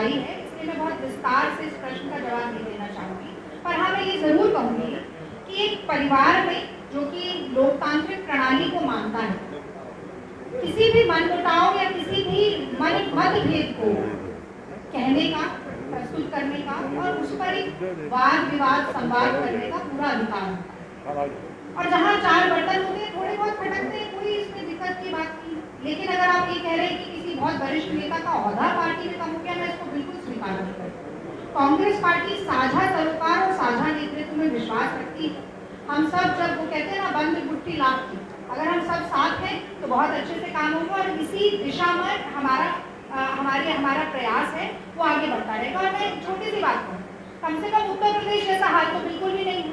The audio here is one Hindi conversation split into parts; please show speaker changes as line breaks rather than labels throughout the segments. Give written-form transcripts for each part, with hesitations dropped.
भारी है, इसलिए मैं बहुत विस्तार से इस प्रश्न का जवाब नहीं देना चाहूँगी। पर हाँ, मैं ये ज़रूर कहूँगी कि एक परिवार में जो कि लोकतांत्रिक प्रणाली को मानता है, किसी भी मनमुटाव या किसी भी मतभेद को कहने का, प्रस्तुत करने का और उस पर एक वाद विवाद संवाद करने का पूरा अधिकार होता है। और जहाँ चार बर्तन होते हैं, थोड़े बहुत खटकते हैं, कोई इसमें दिक्कत की बात नहीं है। लेकिन अगर आप ये कह रहे हैं कि किसी बहुत वरिष्ठ नेता का ओहदा पार्टी में कम हो गया, मैं इसको बिल्कुल स्वीकार नहीं करती। कांग्रेस पार्टी साझा सरोकार और साझा नेतृत्व में विश्वास रखती है। हम सब, जब वो कहते हैं ना बंद गुट्टी लाभ की, अगर हम सब साथ हैं तो बहुत अच्छे से काम होगा और इसी दिशा में हमारा प्रयास है वो आगे बढ़ता रहेगा। और मैं छोटी सी बात कहूँ, कम से कम उत्तर प्रदेश जैसा हाल तो बिल्कुल भी नहीं है,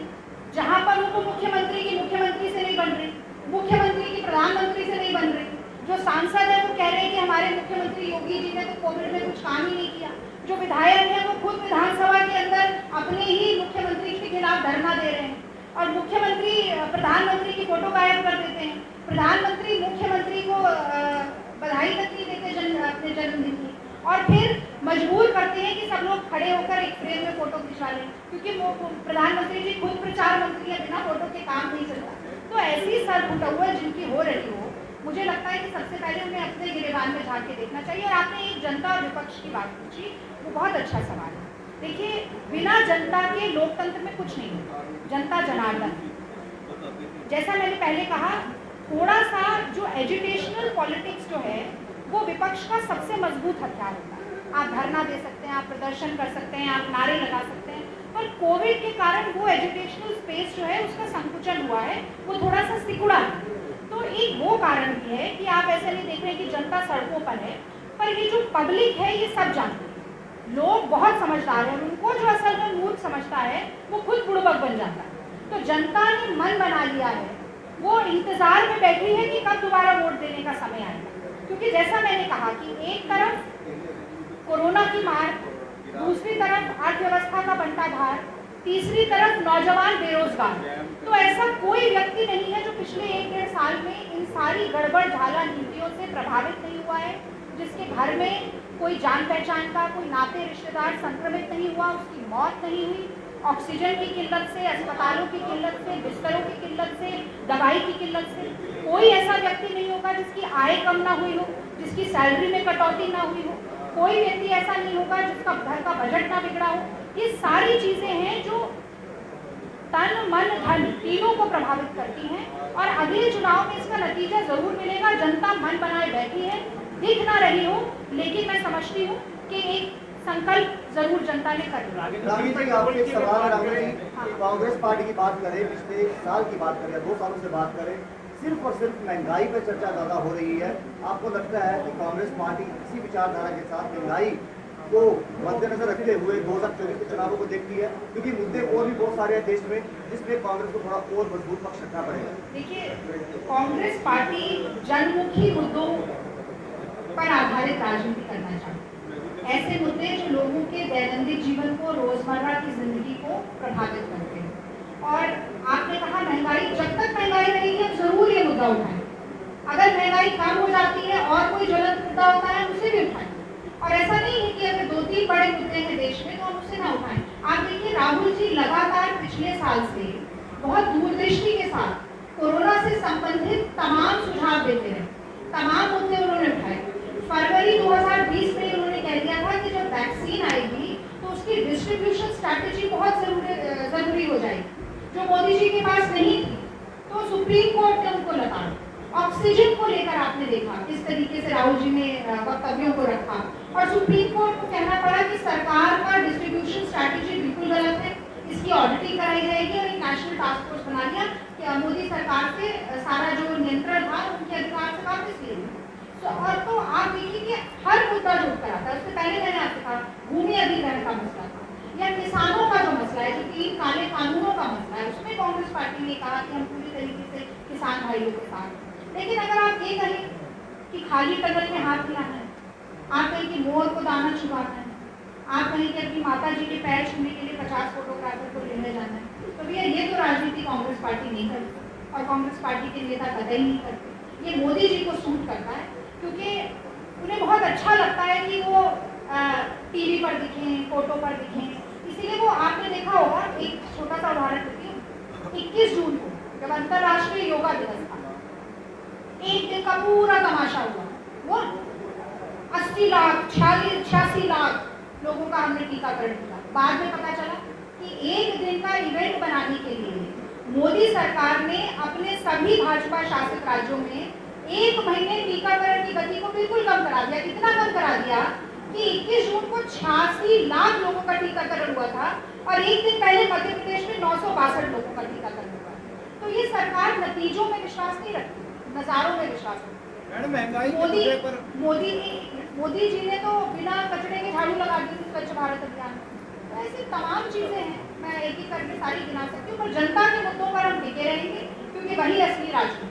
जहाँ पर उनको मुख्यमंत्री की मुख्यमंत्री से नहीं बन रही, मुख्यमंत्री की प्रधानमंत्री से नहीं बन रही। जो सांसद है वो कह रहे हैं कि हमारे मुख्यमंत्री योगी जी ने तो कोविड में कुछ काम ही नहीं किया। जो विधायक है वो खुद विधानसभा के अंदर अपने ही मुख्यमंत्री के खिलाफ धरना दे रहे हैं और मुख्यमंत्री प्रधानमंत्री की फोटो गायब कर देते हैं। प्रधानमंत्री मुख्यमंत्री को बधाई तक नहीं देते अपने जन्मदिन की, और फिर मजबूर करते हैं कि सब लोग खड़े होकर एक फ्रेम में फोटो खिंचवा लें, क्योंकि वो प्रधानमंत्री जी खुद प्रचार मंत्री है, बिना फोटो के काम नहीं चलता। तो ऐसी सरबुटौआ जिनकी हो रही हो, मुझे लगता है कि सबसे पहले उन्हें अपने गिरेबान में झांक के देखना चाहिए। और आपने एक जनता और विपक्ष की बात पूछी, वो बहुत अच्छा सवाल है। देखिए, बिना जनता के लोकतंत्र में कुछ नहीं होता। जनता जनार्दन, जैसा मैंने पहले कहा, थोड़ा सा जो एजुकेशनल पॉलिटिक्स जो है वो विपक्ष का सबसे मजबूत हथियार होता है। आप धरना दे सकते हैं, आप प्रदर्शन कर सकते हैं, आप नारे लगा सकते हैं, पर कोविड के कारण वो एजुकेशनल स्पेस जो है उसका संकुचन हुआ है, वो थोड़ा सा सिकुड़ा है। तो एक वो कारण भी है कि आप ऐसे नहीं देख रहे कि जनता सड़कों पर है, पर ये जो पब्लिक है ये सब जानते हैं। लोग बहुत समझदार हैं, उनको जो असल में मूर्ख समझता है वो खुद बुड़बक बन जाता है। तो जनता ने मन बना लिया है, वो इंतजार में बैठी है कि कब दोबारा वोट देने का समय आएगा। क्योंकि जैसा मैंने कहा कि एक तरफ कोरोना की मार, दूसरी तरफ अर्थव्यवस्था का बंटा भार, तीसरी तरफ नौजवान बेरोजगार। तो ऐसा कोई व्यक्ति नहीं है जो पिछले 1-1.5 साल में इन सारी गड़बड़ झाला नीतियों से प्रभावित नहीं हुआ है, जिसके घर में कोई जान पहचान का, कोई नाते रिश्तेदार संक्रमित नहीं हुआ, उसकी मौत नहीं हुई। ऑक्सीजन की किल्लत से, अस्पतालों की किल्लत से, बिस्तरों की किल्लत से, दवाई की किल्लत से कोई ऐसा व्यक्ति नहीं होगा जिसकी आय कम ना हुई हो, जिसकी सैलरी में कटौती ना हुई हो। कोई व्यक्ति ऐसा नहीं होगा जिसका घर का बजट ना बिगड़ा हो। ये सारी चीजें हैं जो तन मन धन तीनों को प्रभावित करती हैं और अगले चुनाव में इसका नतीजा जरूर मिलेगा। जनता मन बनाए बैठी है, दिख ना रही हो, लेकिन मैं समझती हूँ कि एक संकल्प जरूर जनता ने कर लिया।
कांग्रेस पार्टी की बात करें, पिछले साल की बात करें, 2 सालों से बात करें, सिर्फ और सिर्फ महंगाई पर चर्चा ज्यादा हो रही है। आपको लगता है कि कांग्रेस पार्टी इसी विचारधारा के साथ महंगाई को मद्देनजर रखते हुए 2024 के चुनावों को देखती है? क्योंकि मुद्दे और भी बहुत सारे हैं देश में जिसमें कांग्रेस को थोड़ा और मजबूत पक्ष रखना पड़ेगा।
देखिए, कांग्रेस पार्टी जनमुखी मुद्दों पर आधारित राजनीति करना चाहती है। ऐसे मुद्दे जो लोगों के दैनंदिन जीवन को, रोजमर्रा की जिंदगी को प्रभावित करते हैं। और आपने कहा महंगाई, जब तक महंगाई रहेगी हम जरूर ये मुद्दा उठाएं। अगर महंगाई कम हो जाती है और कोई ज्वलंत मुद्दा होता है उसे भी उठाएं। और ऐसा नहीं है कि अगर 2-3 बड़े मुद्दे हैं देश में तो हम उसे ना उठाएं। आप देखिए, राहुल जी लगातार पिछले साल से बहुत दूरदृष्टि के साथ कोरोना से संबंधित तमाम सुझाव देते रहे, तमाम मुद्दे उन्होंने उठाए। फरवरी 2020 में उन्होंने कह दिया था कि जब वैक्सीन आएगी तो उसकी डिस्ट्रीब्यूशन स्ट्रैटेजी बहुत जरूरी हो जाएगी, जो मोदी जी के पास नहीं थी। तो सुप्रीम कोर्ट ने उनको लगा। ऑक्सीजन को लेकर आपने देखा किस तरीके से राहुल जी ने वक्तव्यों को रखा और सुप्रीम कोर्ट को कहना पड़ा कि सरकार का डिस्ट्रीब्यूशन स्ट्रैटेजी बिल्कुल गलत है, इसकी ऑडिटिंग कराई जाएगी। और एक नेशनल टास्क फोर्स बना लिया कि मोदी सरकार से सारा जो नियंत्रण था उनके अधिकार से वापस लिए। और तो आप देखिए कि हर मुद्दा जो कर आता है, उससे पहले मैंने आपसे कहा भूमि अधिग्रहण का मसला था या किसानों का जो मसला है, जो 3 काले कानूनों का मसला है, उसमें कांग्रेस पार्टी ने कहा कि हम पूरी तरीके से किसान भाइयों के साथ। लेकिन अगर आप ये कहें कि खाली कदम में हाथ मिलाना है, आप कहें कि मोर को दाना छुपाना है, आप कहें कि अपनी माता जी के पैर छूने के लिए 50 फोटोग्राफर को लेने जाना है, तो भैया ये तो राजनीति कांग्रेस पार्टी नहीं करती और कांग्रेस पार्टी के नेता कतई नहीं करते। ये मोदी जी को सूट करता है क्योंकि उन्हें बहुत अच्छा लगता है कि वो टीवी पर दिखें, फोटो पर दिखें। इसीलिए वो आपने देखा होगा, एक छोटा सा उदाहरण देती हूँ। 21 जून को जब अंतर्राष्ट्रीय योगा दिवस था, एक दिन का पूरा तमाशा हुआ। वो 80 लाख 86 लाख लोगों का हमने टीकाकरण किया। बाद में पता चला कि एक दिन का इवेंट बनाने के लिए मोदी सरकार ने अपने सभी भाजपा शासित राज्यों में 1 महीने टीकाकरण की गति को बिल्कुल कम करा दिया। इतना कम करा दिया कि 21 जून को 86 लाख लोगों का टीकाकरण हुआ था और एक दिन पहले मध्य प्रदेश में 962 लोगों का टीकाकरण हुआ। तो ये सरकार नतीजों में विश्वास नहीं रखती, नजारों में विश्वास रखती। मोदी जी ने तो बिना कचरे के झाड़ू लगा दी थी स्वच्छ भारत अभियान में। तो ऐसी तमाम चीजें हैं, मैं एक एक करके सारी गिना सकती हूँ, पर जनता के मुद्दों पर हम टिके रहेंगे क्योंकि वही असली राजनीति।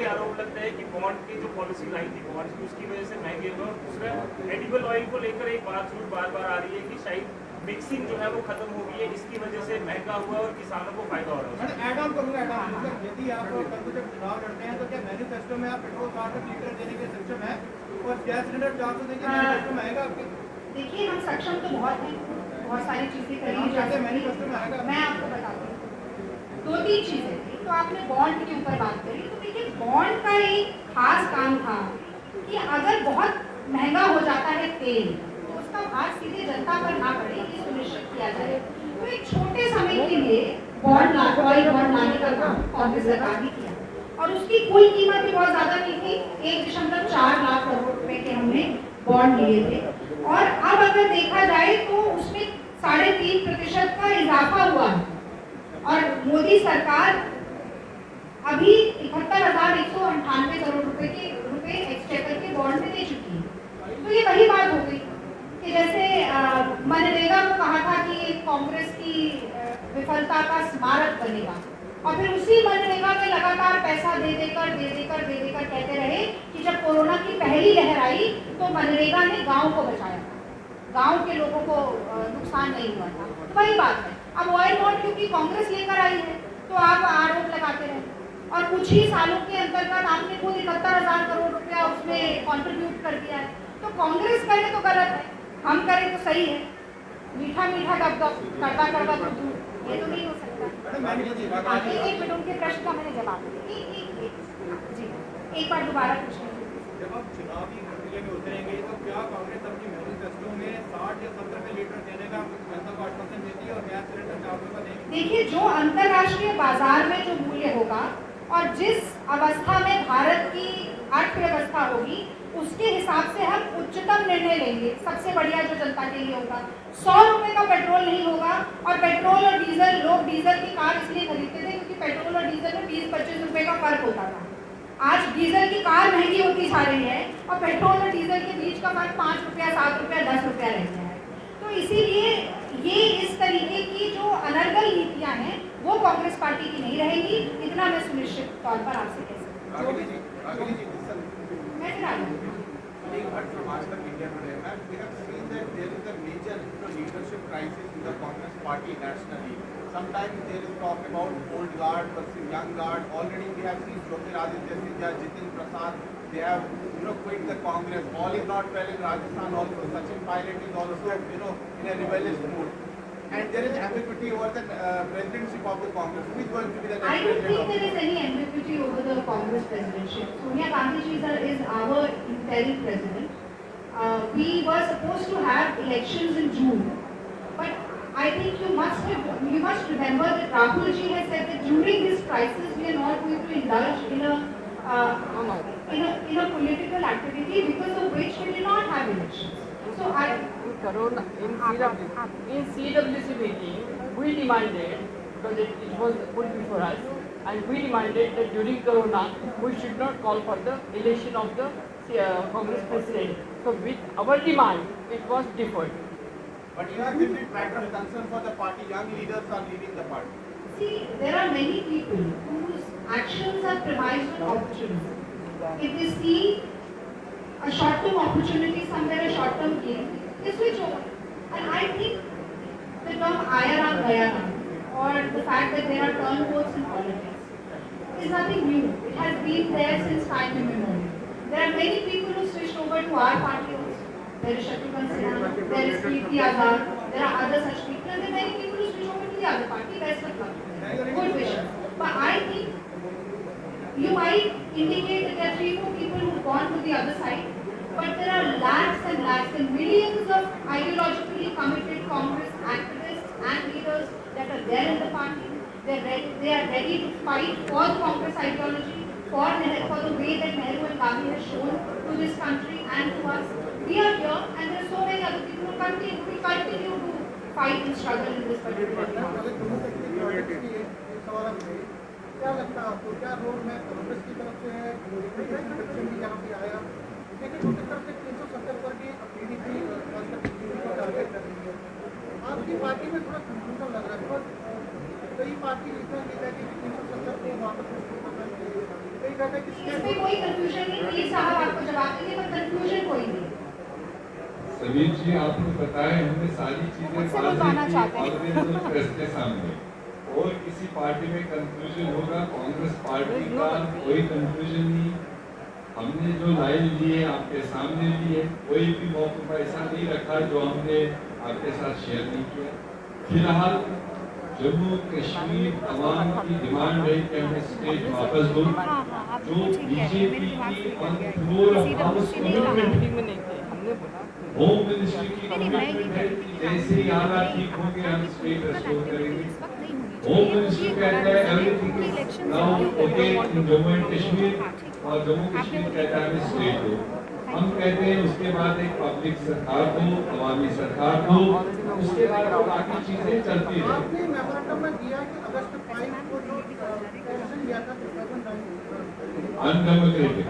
आरोप लगता है कि बॉन्ड की जो पॉलिसी लाई थी बॉन्ड की, उसकी वजह से महंगे हुए। और दूसरा एडिबल ऑयल को लेकर एक बात बार बार आ रही है कि शायद मिक्सिंग जो है वो खत्म हो गई है, इसकी वजह से महंगा हुआ और किसानों को फायदा हो रहा है।
ऐड ऑन करूंगा, यदि आप कल को जब चुनाव लड़ते हैं तो क्या मैनिफेस्टो में आप पेट्रोल 60 लीटर देने के सक्षम है और गैस सिलेंडर 400 देने के मैनिफेस्टो में आएगा आपके?
देखिए, हम सक्षम तो बहुत हैं, बहुत सारी चीजें करी जा सकती हैं। मैं आपको बताती हूँ 2-3 चीजें थी। तो आपने बॉन्ड के ऊपर बात करी, तो देखिए बॉन्ड का एक खास काम था कि अगर बहुत महंगा हो जाता है तेल, उसका भार सीधे जनता पर ना पड़े, ये सुनिश्चित किया जाए। तो एक छोटे समय के लिए बॉन्ड लाने का काम कांग्रेस सरकार ने किया और उसकी कुल कीमत भी बहुत ज्यादा नहीं थी। 1.4 लाख करोड़ रुपए के हमने बॉन्ड लिए थे। और अब अगर देखा जाए तो उसमें 3.5% का इजाफा हुआ है और मोदी सरकार अभी 71,198 करोड़ रुपए एक्सचेकर के बॉन्ड में दे चुकी है। तो ये वही बात हो गई कि जैसे मनरेगा को कहा था कि कांग्रेस की विफलता का स्मारक बनेगा और फिर उसी मनरेगा में लगातार पैसा दे देकर कहते रहे कि जब कोरोना की पहली लहर आई तो मनरेगा ने गांव को बचाया था, गांव के लोगों को नुकसान नहीं हुआ था। तो वही बात है, अब ऑयल बॉन्ड क्योंकि कांग्रेस लेकर आई है तो आप आरोप लगाते रहे और कुछ ही सालों के अंतर्गत आपने खुद 71,000 करोड़ रुपया उसमें कॉन्ट्रीब्यूट कर दिया है। तो कांग्रेस करे तो गलत है, हम करें तो सही है। मीठा मीठा गप कड़वा दूध, ये तो नहीं हो सकता। एक मिनट, उनके प्रश्न का मैंने जवाब दिया। जी, एक बार दोबारा पूछें।
जब आप चुनावी प्रक्रिया में उतरेंगे तो क्या कांग्रेस अपनी मैनिफेस्टो में 60 या 70 लीटर देने का जनता को आश्वासन देती है और गैस सिलेंडर 400 का देंगे?
देखिए, जो अंतर्राष्ट्रीय बाजार में जो मूल्य होगा और जिस अवस्था में भारत की अर्थव्यवस्था होगी उसके हिसाब से हम उच्चतम निर्णय लेंगे, सबसे बढ़िया जो जनता के लिए होगा। 100 रुपए का पेट्रोल नहीं होगा और पेट्रोल और डीजल, लोग डीजल की कार इसलिए खरीदते थे क्योंकि पेट्रोल और डीजल में 20-25 रुपए का फर्क होता था। आज डीजल की कार महंगी होती जा रही है और पेट्रोल और डीजल के बीच का फर्क 5 रुपया, 7 रुपया, 10 रुपया रह गया है। तो इसीलिए ये इस तरीके की जो अनर्गल नीतियां हैं वो कांग्रेस पार्टी की नहीं रहेगी, इतना मैं सुनिश्चित तौर पर आपसे कह सकती हूँ।
समाज तक India today, ma'am, we have seen that there is a major leadership crisis in the Congress party nationally. Sometimes there is talk about old guard versus young guard. Already we have seen Jyotiraditya Scindia, Jitin Prasad, they have quit the Congress. All is not well in Rajasthan also. Sachin Pilot is also in a rebellious mood. And there is ambiguity over the presidency of the Congress. Who is going to be the next
I don't
president?
think there is any ambiguity over the Congress presidency. Sonia Gandhi is our interim president. We were supposed to have elections in June, but I think you must remember that Rahul ji has said that during this crisis we are not going to indulge in a political activity because of which we will not have elections. So
in CWC meeting, we demanded, because it was put before us, and we demanded that during Corona, we should not call for the election of the Congress president. So with our demand, it was deferred.
But you have different matter of concern for the party. Young leaders are leaving the party.
see, there are many people whose actions are premised on opportunity. If they see a short-term opportunity somewhere, a short-term gain, they switch over. And I think the term "Aaya Naam Gaya Naam" or the fact that there are turncoats in politics is nothing new. It has been there since time immemorial. There are many people who switched over to our party also. There is Shatrughan Sinha, there is Preeti Azad, there are other such people, and there are many people who switch over to the other party. Best of luck. Good wishes. But I think you might indicate that there are 3-4 people who've gone to the other side, but there are lakhs and millions of ideologically committed Congress activists and leaders that are there in the party. They are ready to fight for the Congress ideology, for the way that Nehru and Gandhi has shown to this country and to us. We are here, and there are so many other people who continue to fight and struggle in this particular field.
क्या लगता है आपको, क्या रोड मैप कांग्रेस की तरफ से है, भी यहाँ पे आया, लेकिन दूसरी तरफ से 370 पर भी पीडीपी को टारगेट कर रही है। आपकी पार्टी में थोड़ा कंफ्यूजन लग रहा है, पर कई पार्टी लीडर कहते हैं कि 370 को वापस करना चाहिए, कई कहते हैं कि
इसमें कोई कंफ्यूजन नहीं, प्लीज साहब आपको जवाब देंगे, पर कंफ्यूजन कोई नहीं।
समीर जी, आपको पता है हमने सारी चीजें प्रेस के सामने, और किसी पार्टी में कंफ्यूजन होगा, कांग्रेस पार्टी का कोई कंफ्यूजन नहीं। हमने जो लाइन ली है आपके सामने ली है, कोई भी मौके पर ऐसा नहीं रखा जो हमने आपके साथ शेयर नहीं किया। फिलहाल जम्मू कश्मीर तमाम की डिमांड है कि हमें स्टेट वापस दो, जो बीजेपी की on floor house commitment, home ministry की कमिटमेंट है कि जैसे ही हालात ठीक होंगे हम स्टेट रेस्टोर करेंगे। होम मिनिस्ट्री कहता है everything is now okay in Jammu and Kashmir, और जम्मू कश्मीर कहता है हमें स्टेट दो। हम कहते हैं उसके बाद एक पब्लिक सरकार दो, अवामी सरकार दो, उसके बाद तो बाकी चीजें चलती रहें।
आपने मेमोरेंडम में दिया कि अगस्त 5 को जो एक्शन लिया था
अनडेमोक्रेटिक,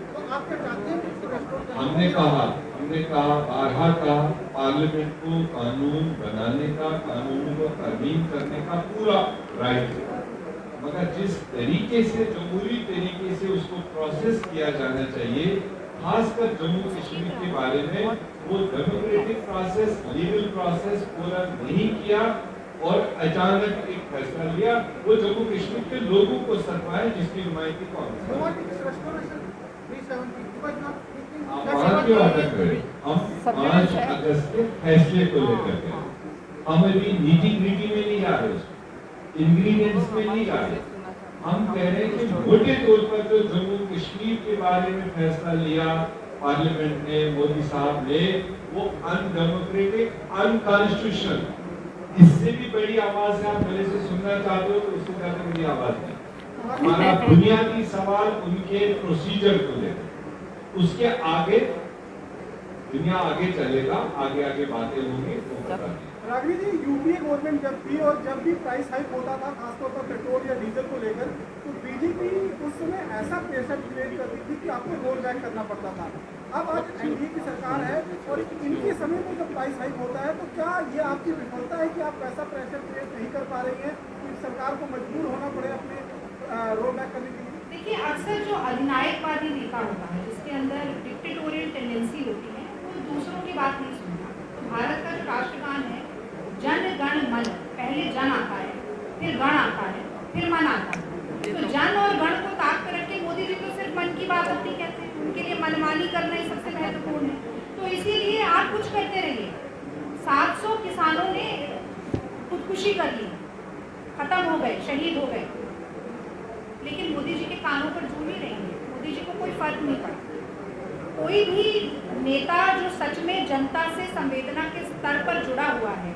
तो आप क्या चाहते हैं?
हमने कहा बारहा कहा, पार्लियामेंट को कानून बनाने का, कानूनों को तरमीम करने का पूरा राइट है, मगर जिस तरीके से जमहूरी तरीके से उसको प्रोसेस किया जाना चाहिए, खासकर जम्मू कश्मीर के बारे में, वो डेमोक्रेटिक प्रोसेस, लीगल प्रोसेस पूरा नहीं किया और अचानक एक फैसला लिया, वो जम्मू कश्मीर के लोगों को सताए जिसकी नुमाइंदगी कांग्रेस। आप वहाँ क्यों अटक गए? हम 5 अगस्त के फैसले को लेकर के हम अभी नीति ग्रीटी में नहीं जा रहे, इंग्रेडिएंट्स में नहीं जा रहे। हम कह रहे हैं कि मोटे तौर पर जो जम्मू कश्मीर के बारे में फैसला लिया पार्लियामेंट ने, मोदी साहब ने, वो अनडेमोक्रेटिक, अनकॉन्स्टिट्यूशनल। इससे भी बड़ी आवाज है, आप मेरे से सुनना चाहते हो तो उससे ज्यादा बड़ी आवाज है। हमारा बुनियादी सवाल उनके प्रोसीजर को लेकर, उसके आगे दुनिया आगे चलेगा, आगे आगे बातें होंगी।
राघवी जी, यूपीए गवर्नमेंट जब थी और जब भी प्राइस हाइक होता था, खासतौर पर पेट्रोल या डीजल को लेकर, तो बीजेपी उस समय ऐसा प्रेशर क्रिएट करती थी कि आपको रोल बैक करना पड़ता था। अब आज एनडीए की सरकार है और इनके समय में जब प्राइस हाइक होता है, तो क्या ये आपकी विफलता है कि आप वैसा प्रेशर क्रिएट नहीं कर पा रही हैं कि सरकार को मजबूर होना पड़े अपने रोल बैक करने के लिए?
देखिए, अक्सर जो अधिनायकवादी नेता होता है, जिसके अंदर डिक्टेटोरियल टेंडेंसी होती है, वो दूसरों की बात नहीं सुनता। तो भारत का जो राष्ट्रगान है, जन गण मन, पहले जन आता है, फिर गण आता है, फिर मन आता है। तो जन और गण को ताक कर रख के मोदी जी तो सिर्फ मन की बात अपनी कहते हैं, उनके लिए मनमानी करना ही सबसे महत्वपूर्ण है। तो इसीलिए आप कुछ करते रहिए। 700 किसानों ने खुदकुशी कर ली, खत्म हो गए, शहीद हो गए, लेकिन मोदी जी के कानों पर जू ही रही है, मोदी जी को कोई फर्क नहीं पड़ा। कोई भी नेता जो सच में जनता से संवेदना के स्तर पर जुड़ा हुआ है,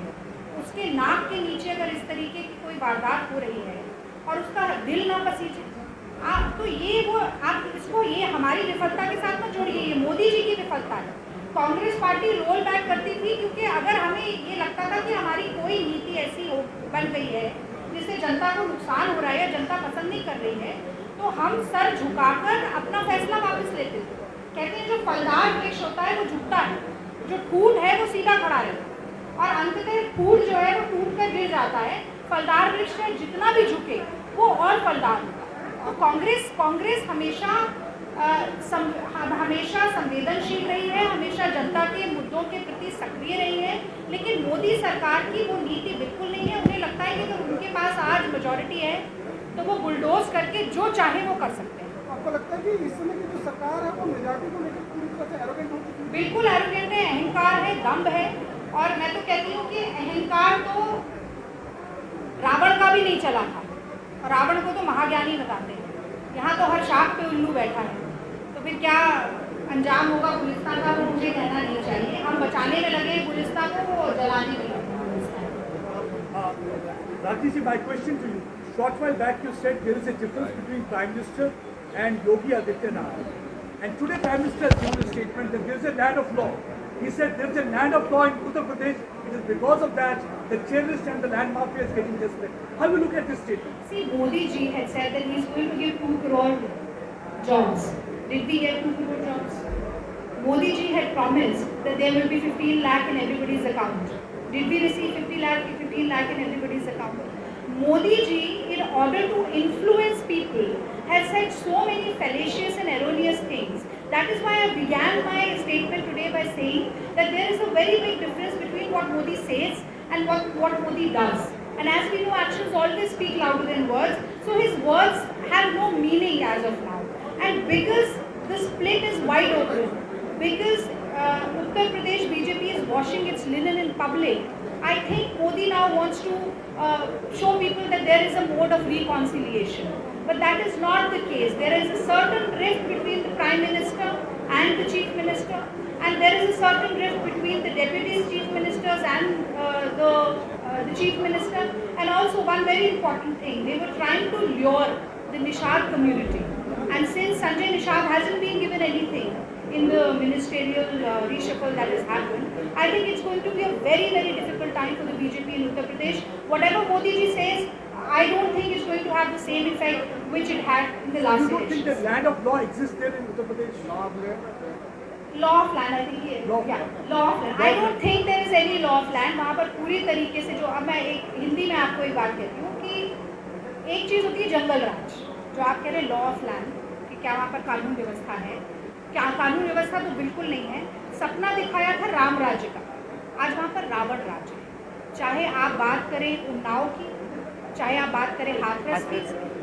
उसके नाक के नीचे अगर इस तरीके की कोई वारदात हो रही है और उसका दिल ना पसीजे, आप तो आप इसको ये हमारी विफलता के साथ मत जोड़िए, ये मोदी जी की विफलता है। कांग्रेस पार्टी रोल बैक करती थी क्योंकि अगर हमें ये लगता था कि हमारी कोई नीति ऐसी बन गई है जिससे जनता को नुकसान हो रहा है या जनता पसंद नहीं कर रही है, तो हम सर झुकाकर अपना फैसला वापस लेते थे। कहते हैं जो फलदार वृक्ष होता है वो झुकता है, जो ठूठ है वो सीधा खड़ा रहता है, और अंततः फूट जो है वो टूट कर गिर जाता है। फलदार वृक्ष है, जितना भी झुके वो और फलदार होगा। तो कांग्रेस हमेशा संवेदनशील रही है, हमेशा जनता के मुद्दों के प्रति सक्रिय रही है, लेकिन मोदी सरकार की वो नीति बिल्कुल नहीं है। उन्हें लगता है कि अगर उनके पास आज मेजॉरिटी है तो वो बुलडोज करके जो चाहे वो कर सकते हैं।
आपको लगता है कि इस समय की जो सरकार है वो मेजॉरिटी को लेकर पूरी तरह से एरोगेंट हो चुकी है?
बिल्कुल एरोगेंट है, अहंकार है, दम्भ है। और मैं तो कहती हूँ कि अहंकार तो रावण का भी नहीं चला था, और रावण को तो महाज्ञानी बताते हैं। यहाँ तो हर शाख पे उल्लू बैठा है, तो फिर क्या अंजाम होगा गुलिस्तान का वो मुझे कहना नहीं चाहिए। हम बचाने में लगे गुलिस्तान को, वो जलाने में लगे।
Rajesh, my question to you. Short while back you said there is a difference between Prime Minister and Yogi Adityanath. And today Prime Minister has given a statement that there is a land of law. He said there is a land of law in Uttar Pradesh. It is because of that the terrorists and the land mafia is getting desperate. How do you look at this statement?
See, Modi ji had said that he is going to give 2 crore jobs. Did we get 2 crore jobs? Modi ji had promised that there will be 15 lakh in everybody's account. Did we receive 15 lakh in everybody's account? Modi ji, in order to influence people, has said so many fallacious and erroneous things. That is why I began my statement today by saying that there is a very big difference between what Modi says and what Modi does. And as we know, actions always speak louder than words. So his words have no meaning as of now. And because the split is wide open, because Uttar Pradesh BJP is washing its linen in public, I think Modi now wants to show people that there is a mode of reconciliation. But that is not the case. There is a certain rift between the Prime Minister and the Chief Minister, and there is a certain rift between the Deputy Chief Ministers and the Chief Minister. And also one very important thing, they were trying to lure the Nishad community. And since Sanjay Nishad hasn't been given anything in the ministerial reshuffle that has happened, I think it's going to be a very, very difficult time for the BJP in Uttar Pradesh. Whatever Modi ji says, I don't think it's going to have the same effect which it had in the last
You don't think
elections.
that land of law exists there in Uttar Pradesh?
Law of land, I think ये law of land. I don't think there is any law of land. वहाँ पर पूरी तरीके से जो, अब मैं एक हिंदी में आपको एक बात कहती हूँ कि एक चीज़ होती है जंगल राज, जो आप कह रहे हैं लॉ ऑफ लैंड, कि क्या वहाँ पर कानून व्यवस्था है। क्या कानून व्यवस्था तो बिल्कुल नहीं है। सपना दिखाया था राम राज्य का, आज वहाँ पर रावण राज्य है। चाहे आप बात करें उन्नाव की, चाहे आप बात करें हाथरस की,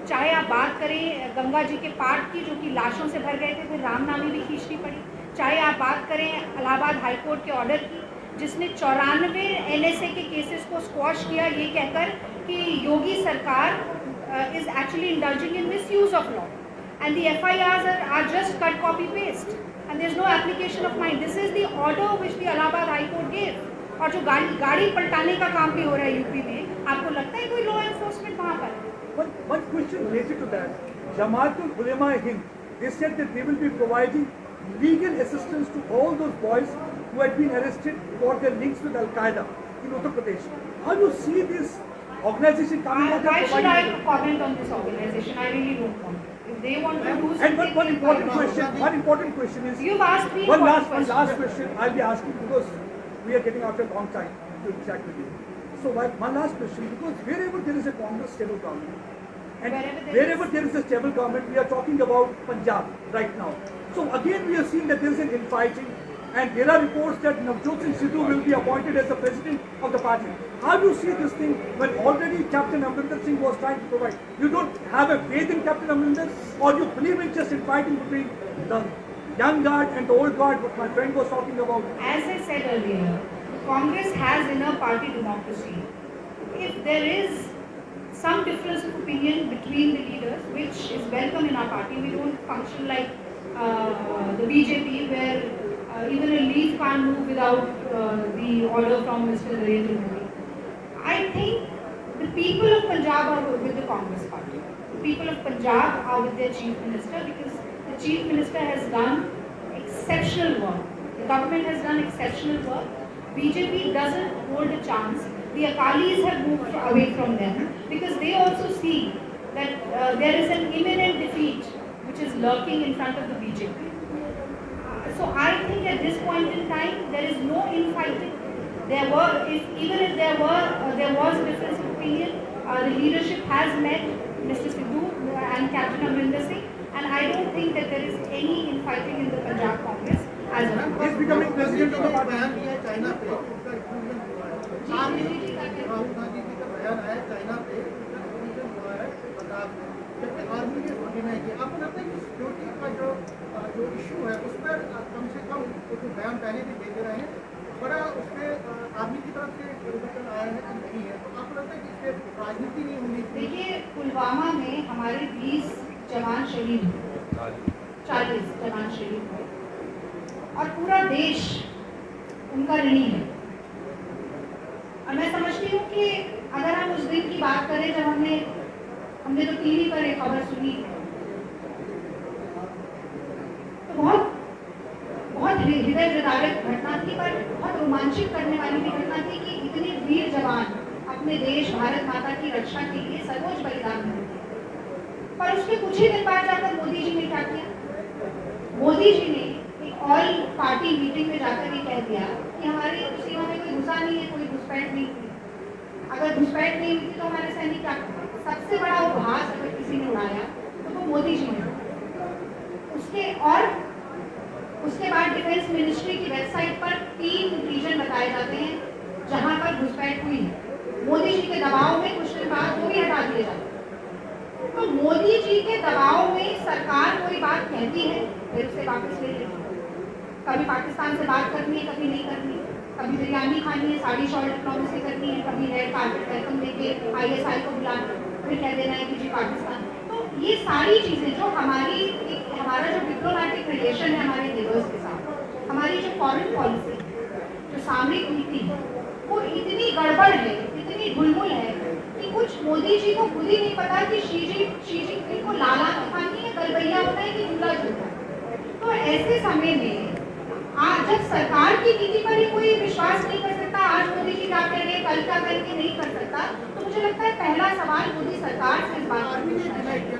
चाहे आप बात करें गंगा जी के पाट की जो कि लाशों से भर गए थे, फिर रामनामी भी खींचनी पड़ी, चाहे आप बात करें इलाहाबाद हाईकोर्ट के ऑर्डर की जिसने 94 NSA के केसेस को स्क्वॉश किया ये कहकर कि योगी सरकार is actually indulging in misuse of law, and the FIRs are just cut copy paste and there is no application of mind. This is the order which the Allahabad High Court gave. और जो गाड़ी पलटाने का काम भी हो रहा है यूपी में, आपको लगता है कोई लॉ एनफोर्समेंट वहाँ पर?
One question related to that. Jamaatul Ulema Hind, they said that they will be providing legal assistance to all those boys who had been arrested for their links with Al-Qaeda in Uttar Pradesh. How do you see this organization coming out?
Why should I comment on this organization? I really don't want to. If they want to do something,
And one important question is.
You've asked me
one
important
last question I'll be asking because we are getting after a long time to chat with you. So one last question, because wherever there is a Congress stable government, and wherever there is a stable government, we are talking about Punjab right now. So again we are seeing that there is an infighting, and there are reports that Navjot Singh Sidhu will be appointed as the president of the party. How do you see this thing when already Captain Amrinder Singh was trying to provide? You don't have a faith in Captain Amrinder, or you believe in just infighting between the young guard and the old guard, what my friend was talking about?
As I said earlier, Congress has inner party democracy. If there is some difference of opinion between the leaders, which is welcome in our party, we don't function like the BJP where even a leaf can't move without the order from Mr. Narendra Modi. I think the people of Punjab are with the Congress party. The people of Punjab are with their Chief Minister because the Chief Minister has done exceptional work. The government has done exceptional work. BJP doesn't hold a chance. The Akalis have moved away from them because they also see that there is an imminent defeat which is lurking in front of the BJP. So I think at this point in time there is no infighting. There was a difference of opinion. The leadership has met Mr. Sidhu and Captain Amrinder Singh, and I don't think that there is any infighting in the Punjab Congress as of now.
He is becoming president of the party.
China पे उसका इंक्लूजन हुआ है। राहुल गांधी जी का बयान है चाइना पे उसका इंक्लूजन हुआ है पंजाब में।
चाहिए। आपको लगता है कि सिक्योरिटी का जो इशू है उस पर कम से कम कुछ बयान पहले भी देते रहे हैं, बड़ा उस पर आर्मी की तरफ से परिवर्तन आया है कि नहीं है, तो आपको लगता है कि इस पर राजनीति नहीं होनी चाहिए?
देखिए, पुलवामा में हमारे 20 जवान शहीद हुए, 40 जवान शहीद हुए और पूरा देश उनका ऋणी है। और मैं समझती हूँ कि अगर हम उस दिन की बात करें जब हमने तो टीवी पर एक खबर सुनी, तो बहुत हृदय विदारक घटना थी, पर बहुत रोमांचित करने वाली भी घटना थी कि इतने वीर जवान अपने देश भारत माता की रक्षा के लिए सर्वोच्च बलिदान देते। पर उसके कुछ ही दिन बाद जाकर मोदी जी ने क्या किया? मोदी जी ने एक ऑल पार्टी मीटिंग में जाकर ये कह दिया कि हमारी सीमा में कोई घुसा नहीं है, कोई घुसपैठ नहीं हुई। अगर घुसपैठ नहीं हुई तो हमारे सैनिक क्या करते? सबसे बड़ा उपहास अगर किसी ने उड़ाया तो वो मोदी जी ने। उसके बाद डिफेंस मिनिस्ट्री की वेबसाइट पर 3 रीजन बताए जाते हैं जहां पर घुसपैठ हुई है। मोदी जी के दबाव में कुछ दिन बाद वो भी हटा दिए जाते हैं। तो मोदी जी के दबाव में सरकार कोई बात कहती है, फिर उसे वापस ले लेती है। कभी पाकिस्तान से बात करनी है, कभी नहीं करनी है, कभी बिरयानी खानी है, साड़ी शॉर्ट डिप्लोमेसी करनी है, कभी रेड कार्पेट वेलकम देके ISI को बुलाना, फिर कह देना है कि जी पाकिस्तान। तो ये सारी चीजें जो हमारा जो डिप्लोमेटिक रिलेशन है हमारे नेबर्स के साथ, हमारी जो फॉरेन पॉलिसी, जो सामरिक नीति है, वो इतनी गड़बड़ है, इतनी गुलमुल है कि कुछ मोदी जी को खुद ही नहीं पता कि शी जिनपिंग को लाला खानी है, गलबैया होना है कि झूला झूलना है। तो ऐसे समय में आज जब सरकार की नीति पर ही कोई विश्वास नहीं कर सकता, आज मोदी जी क्या कर रहे हैं, कल क्या करेंगे नहीं कर सकता, तो मुझे लगता है पहला सवाल मोदी सरकार से इस बात पर पूछना चाहिए।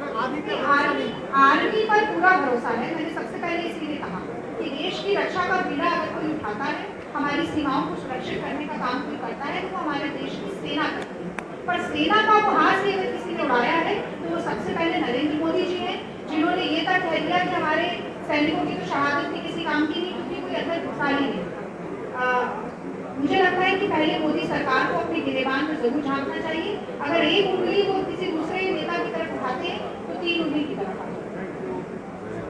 आर्मी पर पूरा भरोसा है। मैंने सबसे पहले इसीलिए कहा कि देश की रक्षा का बीड़ा अगर कोई उठाता है, हमारी सीमाओं को सुरक्षित करने का काम कोई करता है, तो वो हमारे देश की सेना करती है। पर सेना का उपहास ही अगर किसी ने उड़ाया है तो वो सबसे पहले नरेंद्र मोदी जी हैं, जिन्होंने ये तक कह दिया कि हमारे सैनिकों की तो शहादत भी किसी काम की नहीं, क्योंकि कोई अंदर घुसा ही नहीं। मुझे लगता है कि पहले मोदी सरकार को अपने गिरेबान में जरूर झांकना चाहिए। अगर एक उंगली वो किसी दूसरे नेता की तरफ उठाते हैं तो 3 उंगली की तरफ